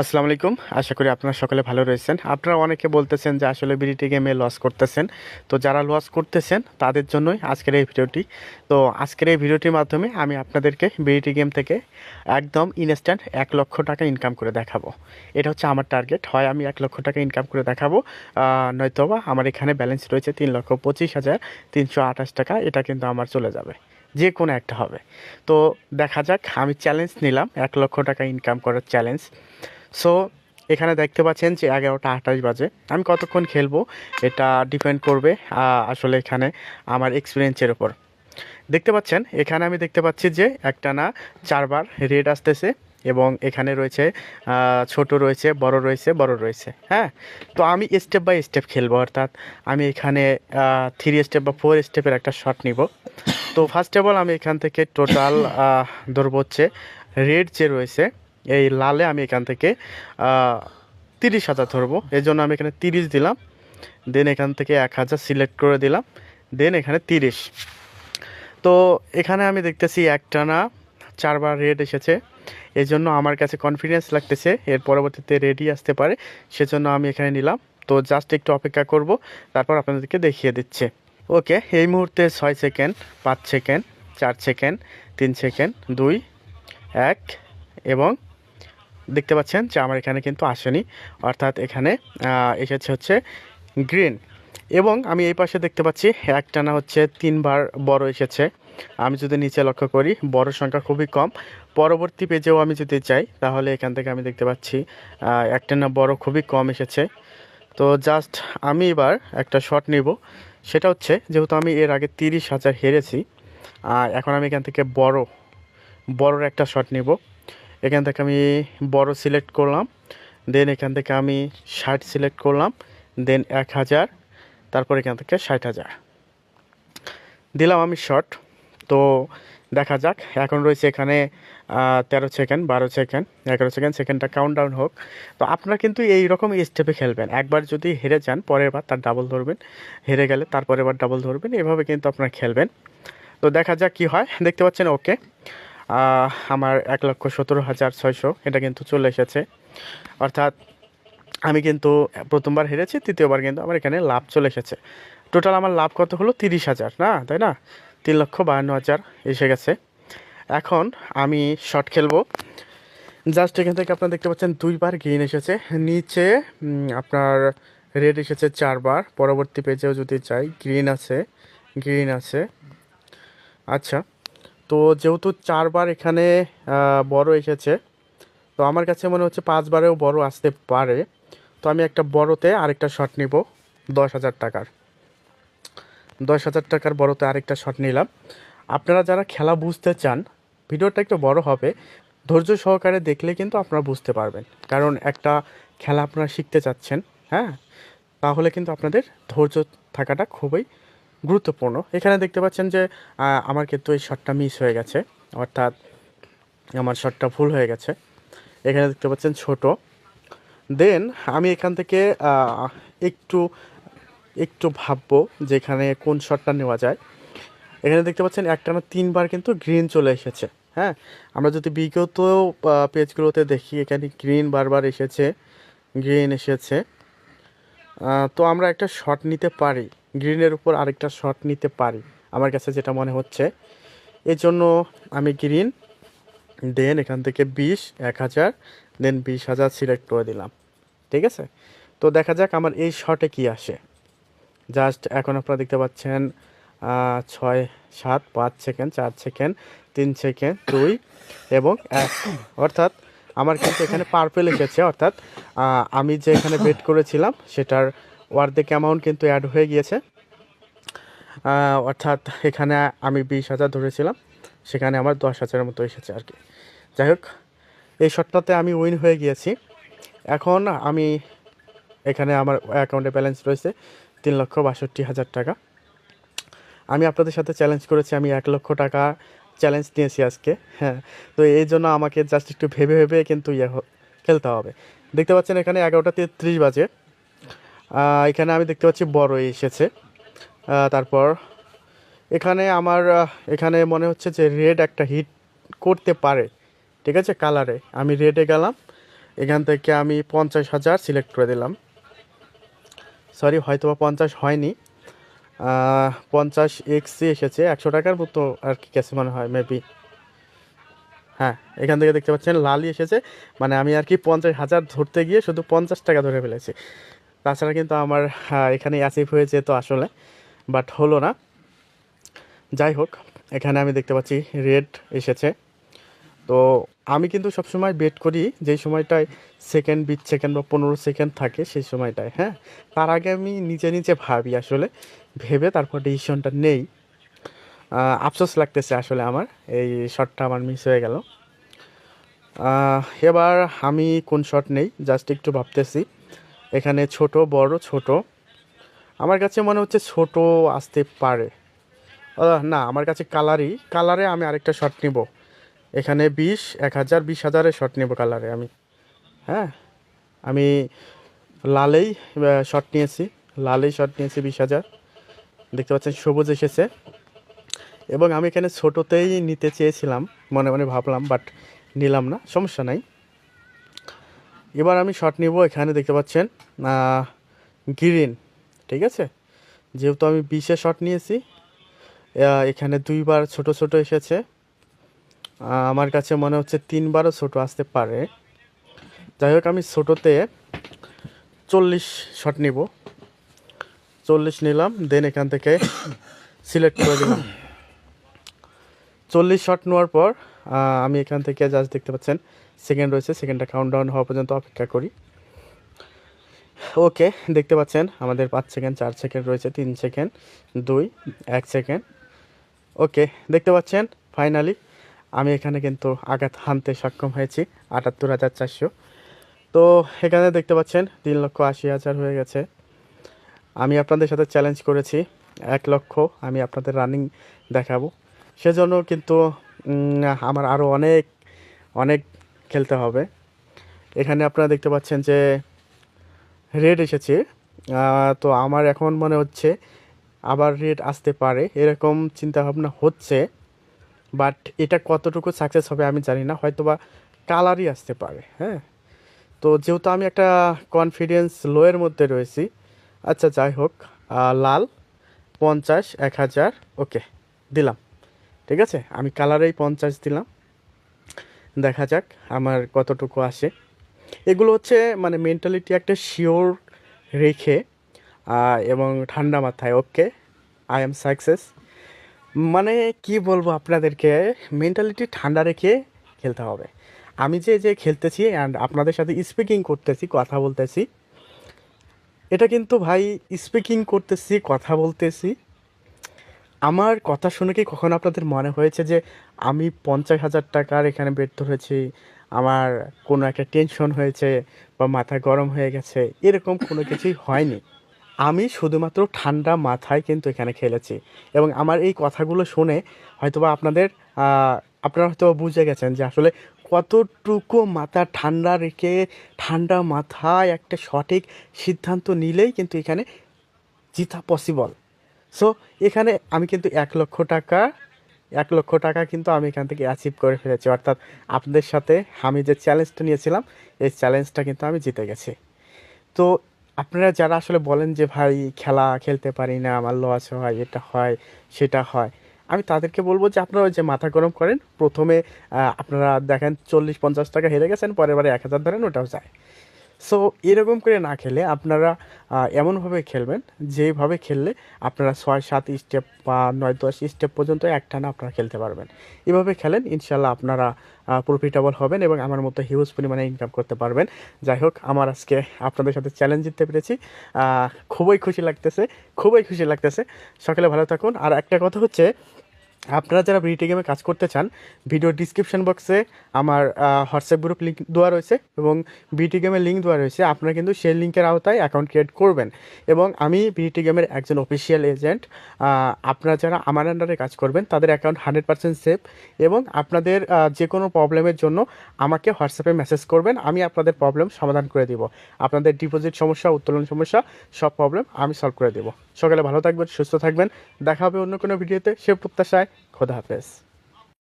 আসসালামু আলাইকুম। আশা করি আপনারা সকলে ভালো রয়েছেন। আপনারা অনেকে বলতেছেন যে আসলে বিডিটি গেমে লস করতেছেন। তো যারা লস করতেছেন তাদের জন্যই আজকের এই ভিডিওটি। তো আজকের এই ভিডিওটির মাধ্যমে আমি আপনাদেরকে বিডিটি গেম থেকে একদম ইনস্ট্যান্ট 1 লক্ষ টাকা ইনকাম করে দেখাবো। এটা হচ্ছে আমার টার্গেট। হয় আমি 1 লক্ষ টাকা ইনকাম করে দেখাবো, নয়তোবা আমার এখানে ব্যালেন্স রয়েছে 3,25,328 টাকা। এটা কিন্তু আমার চলে যাবে, যে কোনো একটা হবে। তো দেখা যাক, আমি চ্যালেঞ্জ নিলাম 1 লক্ষ টাকা ইনকাম করার চ্যালেঞ্জ। সো এখানে দেখতে পাচ্ছেন যে 11টা 28 বাজে। আমি কতক্ষণ খেলবো এটা ডিপেন্ড করবে আসলে এখানে আমার এক্সপিরিয়েন্সের উপর। দেখতে পাচ্ছেন এখানে আমি দেখতে পাচ্ছি যে একটানা 4বার রেড আসতেছে, এবং এখানে রয়েছে ছোট রয়েছে, বড় রয়েছে, বড় রয়েছে। হ্যাঁ, তো আমি স্টেপ বাই স্টেপ খেলবো, অর্থাৎ আমি এখানে 3 স্টেপ বা 4 স্টেপের একটা শট নিব। তো ফার্স্ট অফ অল আমি এখান থেকে টোটাল ধরবো হচ্ছে রেড যে রয়েছে, এই লালে আমি এখান থেকে 30,000 ধরবো। এই জন্য আমি এখানে 30 দিলাম, দেন এখান থেকে 1,000 সিলেক্ট করে দিলাম, দেন এখানে 30। তো এখানে আমি দেখতেছি একটানা 4বার রেড এসেছে। এই জন্য আমার কাছে কনফিডেন্স লাগতেছে এর পরবর্তীতে রেডি আসতে পারে, সেজন্য আমি এখানে নিলাম। তো জাস্ট একটু অপেক্ষা করব, তারপর আপনাদেরকে দেখিয়ে দিচ্ছে। ওকে, এই মুহূর্তে 6 সেকেন্ড, 5 সেকেন্ড, 4 সেকেন্ড, 3 সেকেন্ড, 2, 1, এবং দেখতে পাচ্ছেন যে আমার এখানে কিন্তু আসেনি, অর্থাৎ এখানে এসেছে হচ্ছে গ্রিন। এবং আমি এই পাশে দেখতে পাচ্ছি একটানা হচ্ছে 3বার বড় এসেছে। আমি যদি নিচে লক্ষ্য করি, বড় সংখ্যা খুবই কম। পরবর্তী পেজেও আমি যদি চাই, তাহলে এখান থেকে আমি দেখতে পাচ্ছি একটানা বড় খুবই কম এসেছে। তো জাস্ট আমি এবার একটা শট নিব। সেটা হচ্ছে, যেহেতু আমি এর আগে 30,000 হেরেছি, এখন আমি এখান থেকে বড়র একটা শট নিব। এখান থেকে আমি বড় সিলেক্ট করলাম, দেন এখান থেকে আমি 60 সিলেক্ট করলাম, দেন 1,000, তারপর এখান থেকে 60,000 দিলাম আমি শট। তো দেখা যাক, এখন রয়েছে এখানে 13 সেকেন্ড, 12 সেকেন্ড, 11 সেকেন্ড, সেকেন্ডটা কাউন্ট ডাউন হোক। তো আপনারা কিন্তু এই রকম স্টেপে খেলবেন। একবার যদি হেরে যান, পরের বার তার ডাবল ধরবেন, হেরে গেলে তারপরের বার ডাবল ধরবেন, এভাবে কিন্তু আপনারা খেলবেন। তো দেখা যাক কি হয়। দেখতে পাচ্ছেন ওকে, আমার 1,17,600 এটা কিন্তু চলে এসেছে। অর্থাৎ আমি কিন্তু প্রথমবার হেরেছি, তৃতীয়বার কিন্তু আমার এখানে লাভ চলে এসেছে। টোটাল আমার লাভ কত হলো? 30,000, না তাই না? 3,52,000 এসে গেছে। এখন আমি শর্ট খেলবো। জাস্ট এখান থেকে আপনারা দেখতে পাচ্ছেন 2বার গ্রিন এসেছে, নিচে আপনার রেড এসেছে 4বার। পরবর্তী পেজেও যদি চাই, গ্রিন আছে, গ্রিন আছে। আচ্ছা, তো যেহেতু 4বার এখানে বড় এসেছে, তো আমার কাছে মনে হচ্ছে 5বারেও বড় আসতে পারে। তো আমি একটা বড়তে আরেকটা শট নিব 10,000 টাকার। 10,000 টাকার বড়তে আরেকটা শট নিলাম। আপনারা যারা খেলা বুঝতে চান, ভিডিওটা একটু বড় হবে, ধৈর্য সহকারে দেখলে কিন্তু আপনারা বুঝতে পারবেন। কারণ একটা খেলা আপনারা শিখতে চাচ্ছেন, হ্যাঁ, তাহলে কিন্তু আপনাদের ধৈর্য থাকাটা খুবই গুরুত্বপূর্ণ। এখানে দেখতে পাচ্ছেন যে আমার কিন্তু এই শটটা মিস হয়ে গেছে, অর্থাৎ আমার শটটা ভুল হয়ে গেছে। এখানে দেখতে পাচ্ছেন ছোট। দেন আমি এখান থেকে একটু একটু ভাববো যে এখানে কোন শটটা নেওয়া যায়। এখানে দেখতে পাচ্ছেন একটানা 3বার কিন্তু গ্রিন চলে এসেছে। হ্যাঁ, আমরা যদি বিগত পেজগুলোতে দেখি, এখানে গ্রিন বারবার এসেছে, গ্রিন এসেছে। তো আমরা একটা শট নিতে পারি, গ্রিনের উপর আরেকটা শট নিতে পারি, আমার কাছে যেটা মনে হচ্ছে। এই জন্য আমি গ্রিন, দেন এখান থেকে 20, 1,000, দেন 20,000 সিলেক্ট করে দিলাম। ঠিক আছে, তো দেখা যাক আমার এই শটে কি আসে। জাস্ট এখন আপনারা দেখতে পাচ্ছেন 6, 7, 5 সেকেন্ড, 4 সেকেন্ড, 3 সেকেন্ড, 2 এবং 1। অর্থাৎ আমার কিন্তু এখানে পার্পেল এসেছে, অর্থাৎ আমি যে এখানে বেট করেছিলাম সেটার অর্ধেক অ্যামাউন্ট কিন্তু অ্যাড হয়ে গিয়েছে। অর্থাৎ এখানে আমি 20,000 ধরেছিলাম, সেখানে আমার 10,000-এর মতো এসেছে আর কি। যাই হোক, এই শটটাতে আমি উইন হয়ে গিয়েছি। এখন আমি এখানে আমার অ্যাকাউন্টে ব্যালেন্স রয়েছে 3,62,000 টাকা। আমি আপনাদের সাথে চ্যালেঞ্জ করেছি, আমি 1 লক্ষ টাকা চ্যালেঞ্জ নিয়েছি আজকে। হ্যাঁ, তো এই জন্য আমাকে জাস্ট একটু ভেবে ভেবে কিন্তু খেলতে হবে। দেখতে পাচ্ছেন এখানে 11টা 33 বাজে। এখানে আমি দেখতে পাচ্ছি বড় এসেছে। তারপর এখানে আমার এখানে মনে হচ্ছে যে রেড একটা হিট করতে পারে। ঠিক আছে, কালারে আমি রেডে গেলাম, এখান থেকে আমি 50,000 সিলেক্ট করে দিলাম। সরি, হয়তো বা 50 হয়নি, 50 এক্সি এসেছে, 100 টাকার মতো আর কি গেছে মনে হয় মেবি। হ্যাঁ, এখান থেকে দেখতে পাচ্ছেন লালই এসেছে, মানে আমি আর কি 50,000 ধরতে গিয়ে শুধু 50 টাকা ধরে ফেলেছি। তাছাড়া কিন্তু আমার এখানে অ্যাচিভ হয়ে যেত আসলে, বাট হলো না। যাই হোক, এখানে আমি দেখতে পাচ্ছি রেড এসেছে। তো আমি কিন্তু সবসময় বেট করি যেই সময়টায় সেকেন্ড, 20 সেকেন্ড বা 15 সেকেন্ড থাকে সেই সময়টায়। হ্যাঁ, তার আগে আমি নিজে নিজে ভাবি আসলে, ভেবে তারপর ডিসিশনটা নেই। আফসোস লাগতেছে আসলে আমার, এই শটটা আমার মিস হয়ে গেল। এবার আমি কোন শট নেই জাস্ট একটু ভাবতেছি। এখানে ছোট, বড়, ছোট, আমার কাছে মনে হচ্ছে ছোট আসতে পারে। না, আমার কাছে কালারে আমি আরেকটা শট নিব। এখানে 20, 1000, 20,000-এর শট নেব কালারে আমি। হ্যাঁ, আমি লালেই শট নিয়েছি 20,000। দেখতে পাচ্ছেন সবুজ এসেছে, এবং আমি এখানে ছোটোতেই নিতে চেয়েছিলাম, মনে মনে ভাবলাম, বাট নিলাম না, সমস্যা নাই। এবার আমি শট নিব, এখানে দেখতে পাচ্ছেন গ্রিন। ঠিক আছে, যেহেতু আমি 20-এ শট নিয়েছি, এখানে 2বার ছোট ছোট এসেছে। আমার কাছে মনে হচ্ছে 3বারও ছোট আসতে পারে। যাই হোক, আমি ছোটোতে 40 শট নিব। 40 নিলাম, দেন এখান থেকে সিলেক্ট করে দিলাম। 40 শট নেওয়ার পর আমি এখান থেকে জাস্ট দেখতে পাচ্ছেন সেকেন্ড রয়েছে, সেকেন্ডটা কাউন্টডাউন হওয়া পর্যন্ত অপেক্ষা করি। ওকে, দেখতে পাচ্ছেন আমাদের 5 সেকেন্ড, 4 সেকেন্ড রয়েছে, 3 সেকেন্ড, 2, 1 সেকেন্ড। ওকে, দেখতে পাচ্ছেন ফাইনালি আমি এখানে কিন্তু আঘাত হানতে সক্ষম হয়েছি, 78,400। তো এখানে দেখতে পাচ্ছেন 3,80,000 হয়ে গেছে। আমি আপনাদের সাথে চ্যালেঞ্জ করেছি 1 লক্ষ আমি আপনাদের রানিং দেখাবো, সেজন্য কিন্তু আমার আরও অনেক অনেক খেলতে হবে। এখানে আপনারা দেখতে পাচ্ছেন যে রেড এসেছে, তো আমার এখন মনে হচ্ছে আবার রেড আসতে পারে এরকম চিন্তা ভাবনা হচ্ছে, বাট এটা কতটুকু সাকসেস হবে আমি জানি না, হয়তো বা কালারই আসতে পারে। হ্যাঁ, তো যেহেতু আমি একটা কনফিডেন্স লোয়ের মধ্যে রয়েছি, আচ্ছা যাই হোক, লাল 50, 1000, ওকে দিলাম। ঠিক আছে, আমি কালারেই 50 দিলাম, দেখা যাক আমার কতটুকু আসে। এগুলো হচ্ছে মানে মেন্টালিটি একটা শিওর রেখে এবং ঠান্ডা মাথায়, ওকে আই এম সাকসেস, মানে কি বলবো আপনাদেরকে, মেন্টালিটি ঠান্ডা রেখে খেলতে হবে। আমি যে খেলতেছি অ্যান্ড আপনাদের সাথে স্পিকিং করতেছি, কথা বলতেছি, এটা কিন্তু ভাই স্পিকিং করতেছি, কথা বলতেছি, আমার কথা শুনে কি কখনো আপনাদের মনে হয়েছে যে আমি 50,000 টাকার এখানে বের হয়েছি, আমার কোনো একটা টেনশন হয়েছে বা মাথা গরম হয়ে গেছে, এরকম কোনো কিছুই হয়নি। আমি শুধুমাত্র ঠান্ডা মাথায় কিন্তু এখানে খেলেছি, এবং আমার এই কথাগুলো শুনে হয়তোবা আপনারা হয়তো বুঝে গেছেন যে আসলে কতটুকু মাথা ঠান্ডা রেখে ঠান্ডা মাথায় একটা সঠিক সিদ্ধান্ত নিলেই কিন্তু এখানে জিতা পসিবল। সো এখানে আমি কিন্তু 1 লক্ষ টাকা কিন্তু আমি এখান থেকে অ্যাচিভ করে ফেলেছি, অর্থাৎ আপনাদের সাথে আমি যে চ্যালেঞ্জটা নিয়েছিলাম এই চ্যালেঞ্জটা কিন্তু আমি জিতে গেছি। তো আপনারা যারা আসলে বলেন যে ভাই খেলা খেলতে পারি না, আমার লস হয়, এটা হয়, সেটা হয়, আমি তাদেরকে বলবো যে আপনারা ওই যে মাথা গরম করেন, প্রথমে আপনারা দেখেন 40-50 টাকা হেরে গেছেন, পরের বারে 1,000 ধরেন, ওটাও যায়। সো এরকম করে না খেলে আপনারা এমনভাবে খেলবেন যেভাবে খেললে আপনারা 6-7 স্টেপ বা 9-10 স্টেপ পর্যন্ত একটানা আপনারা খেলতে পারবেন। এভাবে খেলেন, ইনশাল্লাহ আপনারা প্রফিটেবল হবেন এবং আমার মতো হিউজ পরিমাণে ইনকাম করতে পারবেন। যাই হোক, আমার আজকে আপনাদের সাথে চ্যালেঞ্জ জিততে পেরেছি, খুবই খুশি লাগতেছে, খুবই খুশি লাগতেছে। সকালে ভালো থাকুন। আর একটা কথা হচ্ছে, আপনারা যারা বিটি গেমে কাজ করতে চান, ভিডিও ডিসক্রিপশন বক্সে আমার হোয়াটসঅ্যাপ গ্রুপ লিঙ্ক দেওয়া রয়েছে এবং বিটি গেমের লিঙ্ক দেওয়া রয়েছে, আপনারা কিন্তু সেই লিঙ্কের আওতায় অ্যাকাউন্ট ক্রিয়েট করবেন। এবং আমি বিটি গেমের একজন অফিসিয়াল এজেন্ট, আপনারা যারা আমার আন্ডারে কাজ করবেন তাদের অ্যাকাউন্ট 100% সেফ, এবং আপনাদের যে কোনো প্রবলেমের জন্য আমাকে হোয়াটসঅ্যাপে মেসেজ করবেন, আমি আপনাদের প্রবলেম সমাধান করে দিব। আপনাদের ডিপোজিট সমস্যা, উত্তোলন সমস্যা, সব প্রবলেম আমি সলভ করে দেবো। সকালে ভালো থাকবেন, সুস্থ থাকবেন, দেখা হবে অন্য কোনো ভিডিওতে, সে প্রত্যাশায়। খোদা হাফেজ।